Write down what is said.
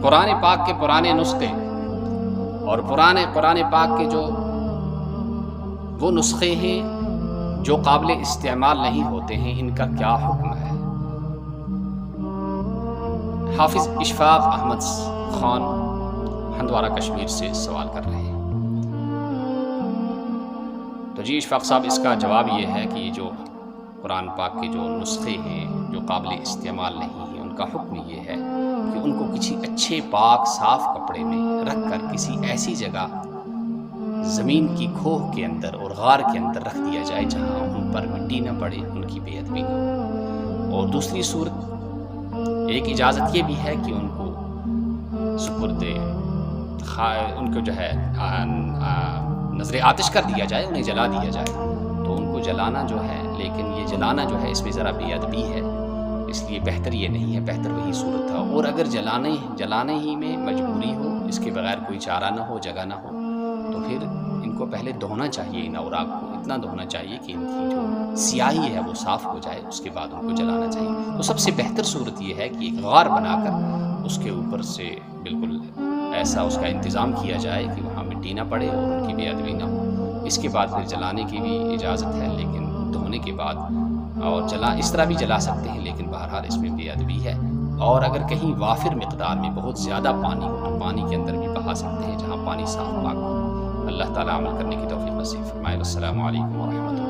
قرآن پاک کے پرانے نسخے اور قرآن پاک کے جو وہ نسخے ہیں جو قابل استعمال نہیں ہوتے ہیں، ان کا کیا حکم ہے؟ حافظ اشفاق احمد خان ہندوارہ کشمیر سے سوال کر رہے ہیں۔ تو جی اشفاق صاحب، اس کا جواب یہ ہے کہ یہ جو قرآن پاک کے جو نسخے ہیں جو قابل استعمال نہیں ہیں، ان کا حکم یہ ہے کہ ان کو کسی اچھے پاک صاف کپڑے میں رکھ کر کسی ایسی جگہ زمین کی کھوہ کے اندر اور غار کے اندر رکھ دیا جائے جہاں ان پر مٹی نہ پڑے، ان کی بے ادبی نہ ہو۔ اور دوسری صورت ایک اجازت یہ بھی ہے کہ ان کو سپرد ان کو جو ہے نظر آتش کر دیا جائے، انہیں جلا دیا جائے۔ تو ان کو جلانا جو ہے، لیکن یہ جلانا جو ہے اس میں ذرا بے ادبی ہے، اس لیے بہتر یہ نہیں ہے، بہتر وہی صورت تھا۔ اور اگر جلانے ہی میں مجبوری ہو، اس کے بغیر کوئی چارہ نہ ہو، جگہ نہ ہو، تو پھر ان کو پہلے دھونا چاہیے، ان اوراق کو اتنا دھونا چاہیے کہ ان کی جو سیاہی ہے وہ صاف ہو جائے، اس کے بعد ان کو جلانا چاہیے۔ تو سب سے بہتر صورت یہ ہے کہ ایک غار بنا کر اس کے اوپر سے بالکل ایسا اس کا انتظام کیا جائے کہ وہاں مٹی نہ پڑے اور ان کی بے ادبی نہ ہو۔ اس کے بعد پھر جلانے کی بھی اجازت ہے، لیکن دھونے کے بعد، اور اس طرح بھی جلا سکتے ہیں، لیکن بہرحال اس میں بے ادبی ہے۔ اور اگر کہیں وافر مقدار میں بہت زیادہ پانی ہو تو پانی کے اندر بھی بہا سکتے ہیں جہاں پانی صاف پاک ہو۔ اللہ تعالیٰ عمل کرنے کی توفیق نصیب فرمائے۔ السلام علیکم ورحمۃ اللہ۔